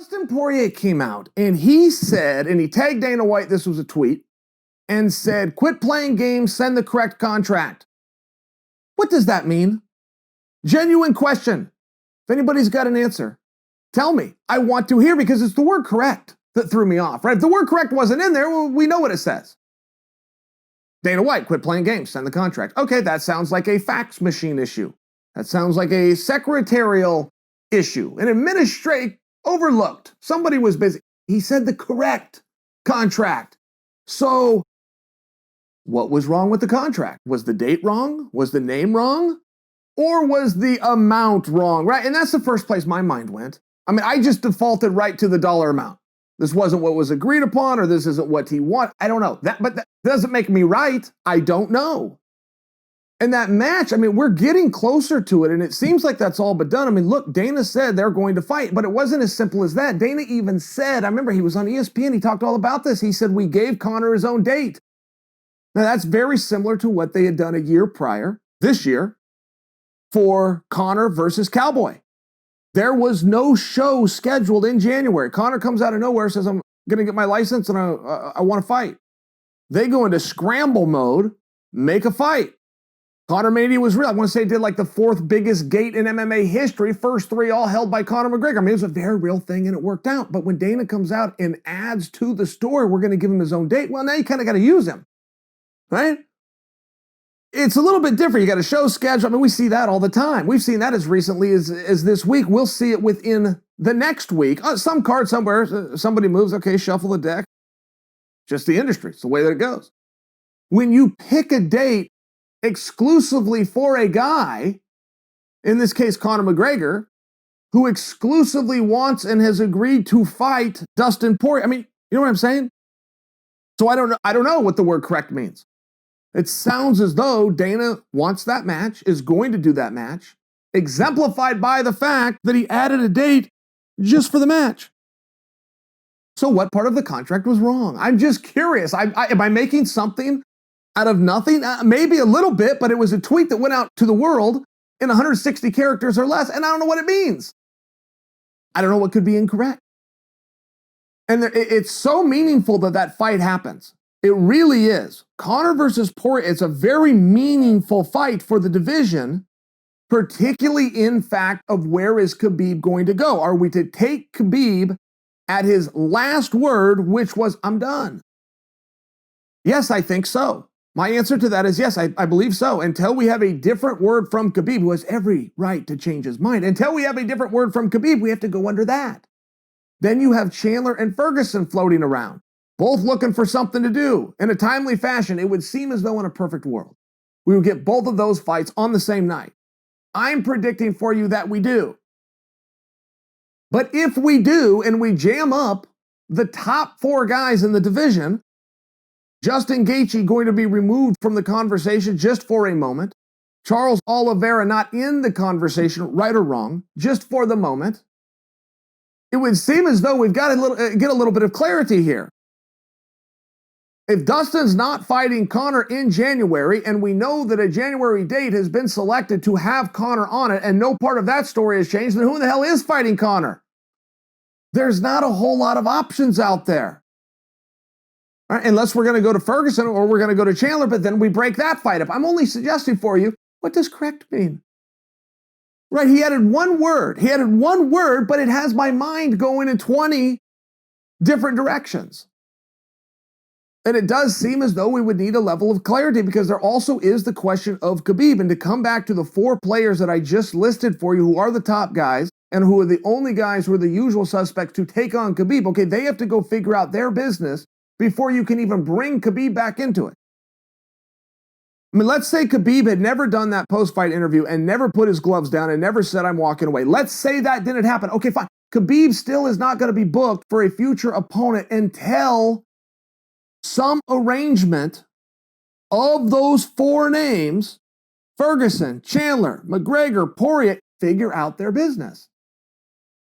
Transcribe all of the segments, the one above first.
Dustin Poirier came out and he said, and he tagged Dana White, this was a tweet, and said, quit playing games, send the correct contract. What does that mean? Genuine question. If anybody's got an answer, tell me. I want to hear, because it's the word correct that threw me off, right? If the word correct wasn't in there, well, we know what it says. Dana White, quit playing games, send the contract. Okay, that sounds like a fax machine issue. That sounds like a secretarial issue, an administrative overlooked. Somebody was busy. He said the correct contract. So what was wrong with the contract? Was the date wrong? Was the name wrong? Or was the amount wrong, right? And that's the first place my mind went. I mean, I just defaulted right to the dollar amount. This wasn't what was agreed upon, or this isn't what he wanted. I don't know. But that doesn't make me right. I don't know. And that match, I mean, we're getting closer to it, and it seems like that's all but done. I mean, look, Dana said they're going to fight, but it wasn't as simple as that. Dana even said, I remember he was on ESPN, he talked all about this. He said, we gave Conor his own date. Now, that's very similar to what they had done a year prior, this year, for Conor versus Cowboy. There was no show scheduled in January. Conor comes out of nowhere, says, I'm going to get my license and I want to fight. They go into scramble mode, make a fight. Conor Mania was real. I want to say it did like the fourth biggest gate in MMA history. First three all held by Conor McGregor. I mean, it was a very real thing and it worked out. But when Dana comes out and adds to the story, we're going to give him his own date. Well, now you kind of got to use him, right? It's a little bit different. You got a show schedule. I mean, we see that all the time. We've seen that as recently as this week. We'll see it within the next week. Some card somewhere, somebody moves. Okay, shuffle the deck. Just the industry. It's the way that it goes. When you pick a date exclusively for a guy, in this case Conor McGregor, who exclusively wants and has agreed to fight Dustin Poirier. I mean, you know what I'm saying? So I don't know what the word correct means. It sounds as though Dana wants that match, is going to do that match, exemplified by the fact that he added a date just for the match. So what part of the contract was wrong? I'm just curious. Am I making something out of nothing? Maybe a little bit, but it was a tweet that went out to the world in 160 characters or less, and I don't know what it means. I don't know what could be incorrect. And it's so meaningful that that fight happens. It really is. Conor versus Poirier, it's a very meaningful fight for the division, particularly in fact of where is Khabib going to go? Are we to take Khabib at his last word, which was, I'm done? Yes, I think so. My answer to that is yes, I believe so. Until we have a different word from Khabib, who has every right to change his mind. Until we have a different word from Khabib, we have to go under that. Then you have Chandler and Ferguson floating around, both looking for something to do in a timely fashion. It would seem as though in a perfect world, we would get both of those fights on the same night. I'm predicting for you that we do. But if we do, and we jam up the top four guys in the division, Justin Gaethje going to be removed from the conversation just for a moment. Charles Oliveira not in the conversation, right or wrong, just for the moment. It would seem as though we've got to get a little bit of clarity here. If Dustin's not fighting Conor in January, and we know that a January date has been selected to have Conor on it, and no part of that story has changed, then who the hell is fighting Conor? There's not a whole lot of options out there. Right, unless we're going to go to Ferguson or we're going to go to Chandler, but then we break that fight up. I'm only suggesting for you, what does correct mean? Right, he added one word. He added one word, but it has my mind going in 20 different directions. And it does seem as though we would need a level of clarity, because there also is the question of Khabib. And to come back to the four players that I just listed for you, who are the top guys and who are the only guys who are the usual suspects to take on Khabib, okay, they have to go figure out their business before you can even bring Khabib back into it. I mean, let's say Khabib had never done that post-fight interview and never put his gloves down and never said, I'm walking away. Let's say that didn't happen. Okay, fine. Khabib still is not going to be booked for a future opponent until some arrangement of those four names, Ferguson, Chandler, McGregor, Poirier, figure out their business.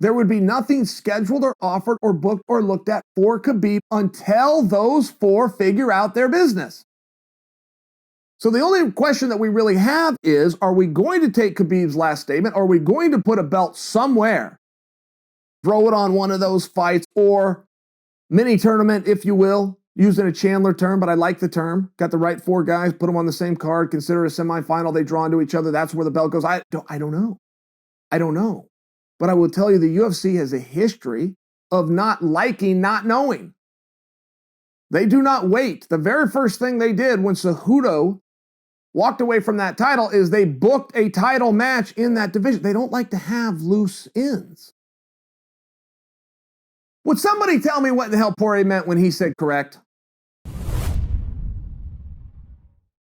There would be nothing scheduled or offered or booked or looked at for Khabib until those four figure out their business. So the only question that we really have is, are we going to take Khabib's last statement? Or are we going to put a belt somewhere throw it on one of those fights, or mini tournament, if you will, using a Chandler term, but I like the term. Got the right 4 guys, put them on the same card, consider a semifinal, they draw into each other. That's where the belt goes. I don't know. I don't know. But I will tell you, the UFC has a history of not liking not knowing. They do not wait. The very first thing they did when Cejudo walked away from that title is they booked a title match in that division. They don't like to have loose ends. Would somebody tell me what the hell Poirier meant when he said correct?